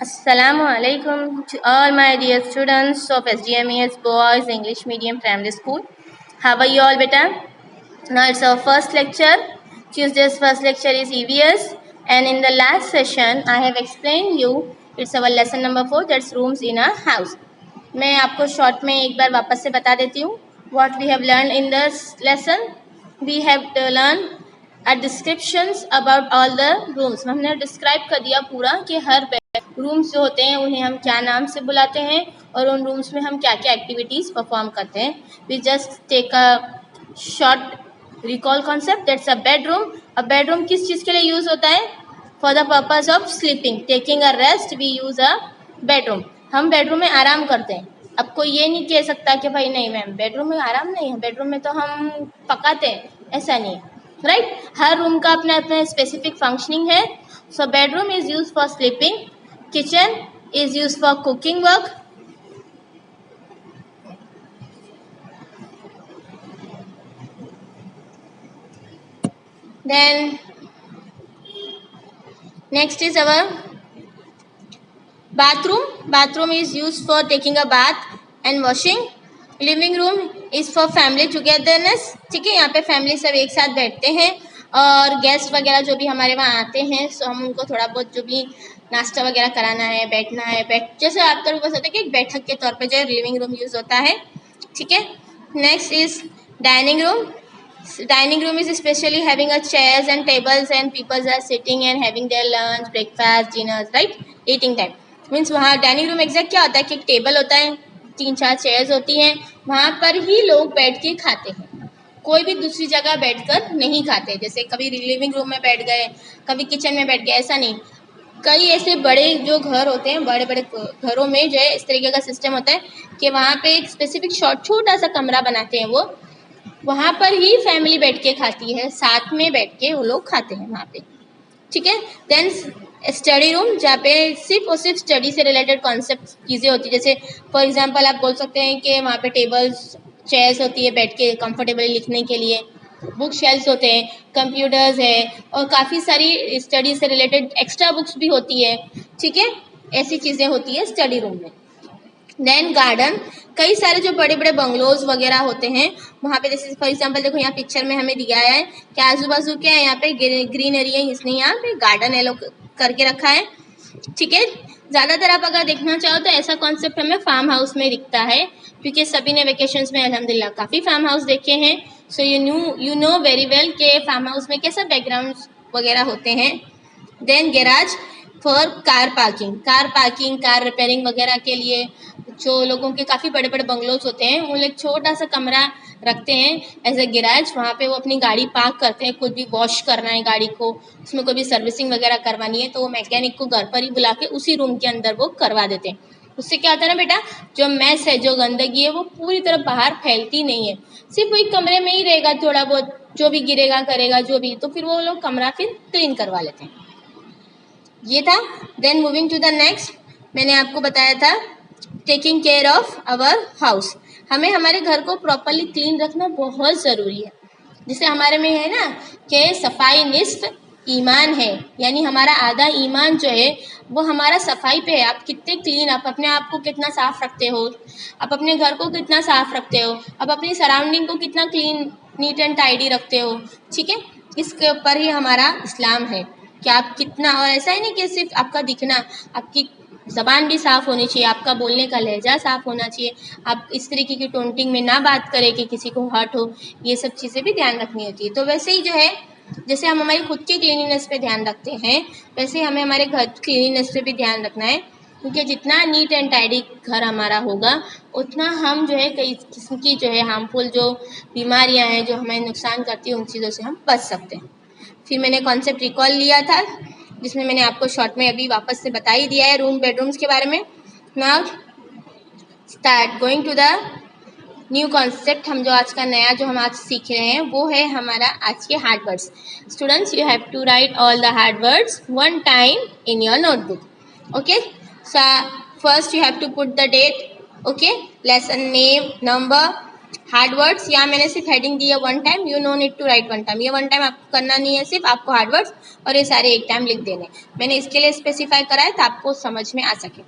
Assalamu alaikum to all my dear students of SDMES Boys English Medium Primary School. How are you all, beta? Now it's our first lecture. Tuesday's first lecture is EVS, and in the last session I have explained you it's our lesson number 4, that's rooms in a house. मैं आपको short में एक बार वापस से बता देती हूँ what we have learned in this lesson. We have learned descriptions about all the rooms. हमने डिस्क्राइब कर दिया पूरा कि हर रूम्स जो होते हैं उन्हें हम क्या नाम से बुलाते हैं और उन रूम्स में हम क्या क्या एक्टिविटीज़ परफॉर्म करते हैं. We just take a short recall concept. That's a bedroom. अब बेडरूम किस चीज़ के लिए यूज़ होता है? For the purpose of sleeping, taking a rest, we use a bedroom. हम बेडरूम में आराम करते हैं. अब कोई ये नहीं कह सकता कि भाई नहीं मैम बेडरूम में आराम नहीं है, बेडरूम में तो हम पकाते हैं. ऐसा नहीं है, राइट. हर रूम का अपना अपना स्पेसिफिक फंक्शनिंग है. So bedroom is use for sleeping, kitchen is use for cooking work, then next is our bathroom is used for taking a bath and washing. Living room is for family togetherness. ठीक है, यहाँ पे family सब एक साथ बैठते हैं और गेस्ट वगैरह जो भी हमारे वहाँ आते हैं सो हम उनको थोड़ा बहुत जो भी नाश्ता वगैरह कराना है, बैठना है, जैसे आपका रूम होता है कि एक बैठक के तौर पे जो है लिविंग रूम यूज़ होता है. ठीक है. Next is dining room. Dining room is especially having a chairs and tables and people are sitting and having their lunch, breakfast, dinners, right? Eating time. Means वहाँ डाइनिंग रूम एग्जैक्ट क्या होता है कि एक टेबल होता है, 3-4 chairs होती हैं, वहाँ पर ही लोग बैठ के खाते हैं. कोई भी दूसरी जगह बैठकर नहीं खाते. जैसे कभी लिविंग रूम में बैठ गए, कभी किचन में बैठ गए, ऐसा नहीं. कई ऐसे बड़े जो घर होते हैं, बड़े बड़े घरों में जो है इस तरीके का सिस्टम होता है कि वहाँ पे एक स्पेसिफिक छोटा सा कमरा बनाते हैं. वो वहाँ पर ही फैमिली बैठ के खाती है, साथ में बैठ के वो लोग खाते हैं वहाँ पे. ठीक है. देन स्टडी रूम, जहाँ पे सिर्फ और सिर्फ स्टडी से रिलेटेड कॉन्सेप्ट चीज़ें होती है. जैसे फॉर एग्जांपल आप बोल सकते हैं कि वहाँ पे टेबल्स, चेयर्स होती है बैठ के कंफर्टेबली लिखने के लिए, बुक शेल्फ्स होते हैं, कंप्यूटर्स है और काफ़ी सारी स्टडी से रिलेटेड एक्स्ट्रा बुक्स भी होती है. ठीक है, ऐसी चीज़ें होती है स्टडी रूम में. देन गार्डन, कई सारे जो बड़े बड़े बंगलोज वगैरह होते हैं वहाँ पे, जैसे फॉर एग्जांपल देखो यहाँ पिक्चर में हमें दिया है कि आजू बाजू क्या है, यहाँ पे ग्रीनरी है, इसलिए यहाँ पे गार्डन एलो करके रखा है. ठीक है. ज़्यादातर आप अगर देखना चाहो तो ऐसा कॉन्सेप्ट हमें फार्म हाउस में दिखता है, क्योंकि सभी ने वेकेशंस में अल्हम्दुलिल्लाह काफ़ी फार्म हाउस देखे हैं. So you know very well के फार्म हाउस में कैसा बैकग्राउंड वगैरह होते हैं. Then garage for car parking, car repairing वगैरह के लिए. जो लोगों के काफ़ी बड़े बड़े बंगलोज होते हैं वो लोग छोटा सा कमरा रखते हैं एज ए गैराज. वहाँ पे वो अपनी गाड़ी पार्क करते हैं. कुछ भी वॉश करना है गाड़ी को, उसमें कोई भी सर्विसिंग वगैरह करवानी है तो वो मैकेनिक को घर पर ही बुला के उसी रूम के अंदर वो करवा देते हैं. उससे क्या होता है ना बेटा, जो मैस है, जो गंदगी है वो पूरी तरह बाहर फैलती नहीं है. सिर्फ वही कमरे में ही रहेगा, थोड़ा बहुत जो भी गिरेगा करेगा जो भी, तो फिर वो लोग कमरा फिर क्लीन करवा लेते हैं. ये था. Then moving to the next, मैंने आपको बताया था taking care of our house. हमें हमारे घर को प्रॉपरली क्लीन रखना बहुत ज़रूरी है. जैसे हमारे में है ना कि सफाई निस्फ ईमान है, यानी हमारा आधा ईमान जो है वो हमारा सफाई पे है. आप कितने क्लीन, आप अपने आप को कितना साफ़ रखते हो, आप अपने घर को कितना साफ़ रखते हो, आप अपनी सराउंडिंग को कितना क्लीन, नीट एंड टाइडी रखते हो. ठीक है, इसके ऊपर ही हमारा इस्लाम है कि आप कितना. और ऐसा ही नहीं कि सिर्फ आपका दिखना, आपकी ज़बान भी साफ़ होनी चाहिए, आपका बोलने का लहजा साफ़ होना चाहिए. आप इस तरीके की टोंटिंग में ना बात करें कि किसी को हर्ट हो. ये सब चीज़ें भी ध्यान रखनी होती है. तो वैसे ही जो है, जैसे हम हमारी खुद की क्लीनिनेस पे ध्यान रखते हैं वैसे हमें हमारे घर क्लीनिनेस पे भी ध्यान रखना है, क्योंकि जितना नीट एंड टाइडी घर हमारा होगा उतना हम जो है कई किस्म की जो है हार्मफुल जो बीमारियां हैं जो हमें नुकसान करती हैं उन चीज़ों से हम बच सकते हैं. फिर मैंने कॉन्सेप्ट रिकॉल लिया था जिसमें मैंने आपको शॉर्ट में अभी वापस से बता ही दिया है रूम बेडरूम्स के बारे में. Now start going to the new concept. हम जो आज का नया जो हम आज सीख रहे हैं वो है हमारा आज के hard words. Students, you have to write all the hard words one time in your notebook. Okay, so first you have to put the date. Okay, lesson name, number, hard words यहाँ मैंने सिर्फ heading दी है one time, you no need to write one time. ये one time आपको करना नहीं है, सिर्फ आपको हार्ड वर्ड्स और ये सारे एक टाइम लिख देने। मैंने इसके लिए स्पेसिफाई करा है तो आपको समझ में आ सके।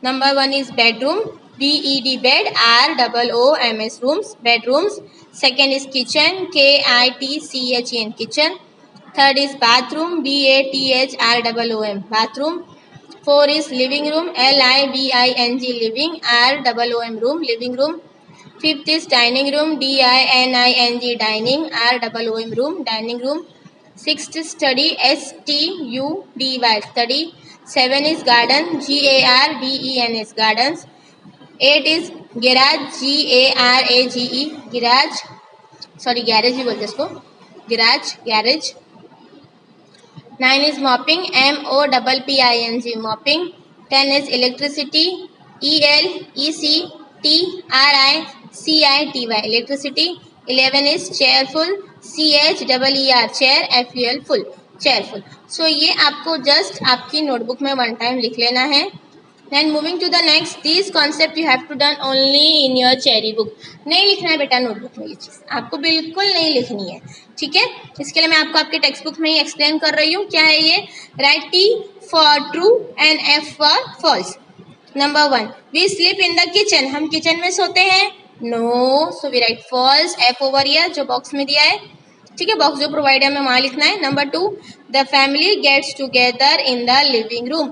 Number 1 is bedroom, BED bed, ROOMS rooms, bedrooms. Second is kitchen, KITCHEN kitchen. Third is bathroom, BATHROOM bathroom. 4 is living room, LIVING living, ROOM room, living room. 5th is dining room, DINING dining, ROOM room, dining room. 6th is study, STUDY study. 7 is garden, GARDENS gardens. 8 is garage, GARAGE garage, sorry garage ही बोलते इसको, garage. 9 is mopping, MOPPING mopping. 10 is electricity, ELECTRICITY electricity. 11 is cheerful, CHEER chair, FUL full cheerful. So ये आपको just आपकी notebook में one time लिख लेना है। Then moving to the next, these concept you have to done only in your cherry book. नहीं लिखना है बेटा नोटबुक में, ये चीज़ आपको बिल्कुल नहीं लिखनी है, ठीक है। इसके लिए मैं आपको आपके टेक्स्ट बुक में ही एक्सप्लेन कर रही हूँ। क्या है ये? Write T for true and F for false. Number 1, we sleep in the kitchen, हम किचन में सोते हैं। No, so we write false, F over here जो बॉक्स में दिया है, ठीक है, बॉक्स जो प्रोवाइड है हमें वहाँ लिखना है। Number 2, the family gets together in the living room,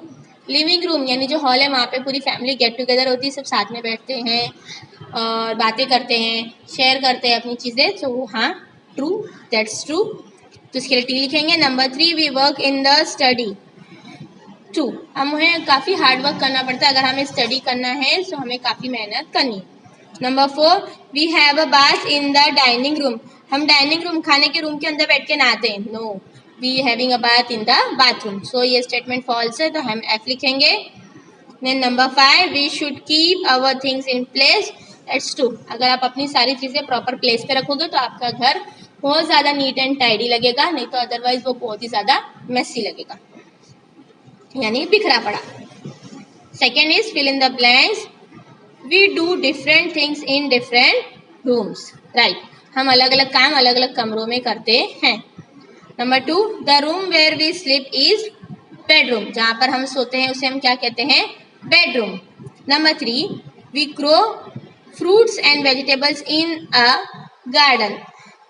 living room यानी जो हॉल है वहाँ पे पूरी फैमिली गेट टुगेदर होती है, सब साथ में बैठते हैं और बातें करते हैं, शेयर करते हैं अपनी चीज़ें। तो हाँ, ट्रू, दैट्स ट्रू, तो इसके लिए T लिखेंगे। Number 3, we work in the study, true, हमें काफ़ी हार्ड वर्क करना पड़ता है, अगर हमें स्टडी करना है तो हमें काफ़ी मेहनत करनी है। Number 4, we have a bath in the dining room, हम डाइनिंग रूम खाने के रूम के अंदर बैठ के नहाते हैं। No, we having a bath in the bathroom, so ये स्टेटमेंट फॉल्स है, तो हम F लिखेंगे। Then number 5, we should keep our things in place, that's true, अगर आप अपनी सारी चीज़ें प्रॉपर प्लेस पे रखोगे तो आपका घर बहुत ज़्यादा नीट एंड टाइडी लगेगा, नहीं तो अदरवाइज वो बहुत ही ज़्यादा मेसी लगेगा, यानी बिखरा पड़ा। Second is fill in the blanks, we do different things in different rooms, right, हम अलग अलग काम अलग अलग कमरों में करते हैं। Number 2, the room where we sleep is bedroom, जहाँ पर हम सोते हैं उसे हम क्या कहते हैं? Bedroom. Number 3, we grow fruits and vegetables in a garden,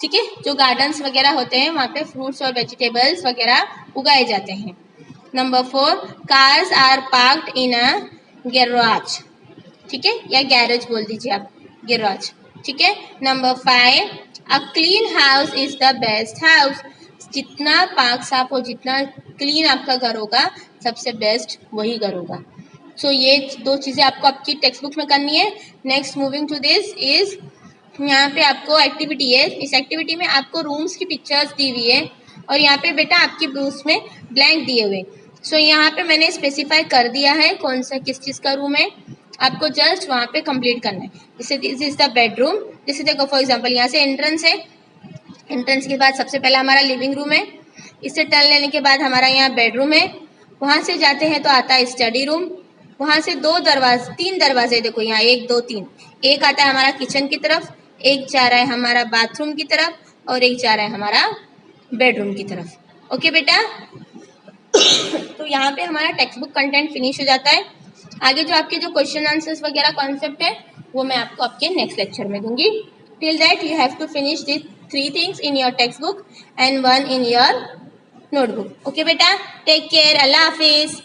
ठीक है, जो गार्डन्स वगैरह होते हैं वहाँ पे फ्रूट्स और वेजिटेबल्स वगैरह उगाए जाते हैं। Number 4, cars are parked in a garage, ठीक है, या गैरेज बोल दीजिए आप, गैराज, ठीक है। Number 5, a clean house is the best house, जितना पाक साफ हो, जितना क्लीन आपका घर होगा, सबसे बेस्ट वही घर होगा। सो ये दो चीज़ें आपको आपकी टेक्स्ट बुक में करनी है। Next moving to this is, यहाँ पे आपको एक्टिविटी है, इस एक्टिविटी में आपको रूम्स की पिक्चर्स दी हुई है और यहाँ पे बेटा आपकी उसमें ब्लैंक दिए हुए। सो यहाँ पे मैंने स्पेसिफाई कर दिया है कौन सा किस चीज़ का रूम है, आपको जस्ट वहाँ पे कंप्लीट करना है। जैसे दिस इज द बेडरूम, जैसे देखो फॉर एग्जांपल यहाँ से एंट्रेंस है, एंट्रेंस के बाद सबसे पहला हमारा लिविंग रूम है, इससे टर्न लेने के बाद हमारा यहाँ बेडरूम है, वहाँ से जाते हैं तो आता है स्टडी रूम, वहाँ से तीन दरवाजे देखो यहाँ 1 2 3, एक आता है हमारा किचन की तरफ, एक जा रहा है हमारा बाथरूम की तरफ और एक जा रहा है हमारा बेडरूम की तरफ। ओके बेटा, तो यहाँ पे हमारा टेक्स्ट बुक कंटेंट फिनिश हो जाता है। आगे जो आपके जो क्वेश्चन आंसर्स वगैरह कॉन्सेप्ट है वो मैं आपको आपके नेक्स्ट लेक्चर में दूंगी। Till that you have to finish this 3 things in your textbook and 1 in your notebook. Okay बेटा, take care, अल्लाह हाफिज।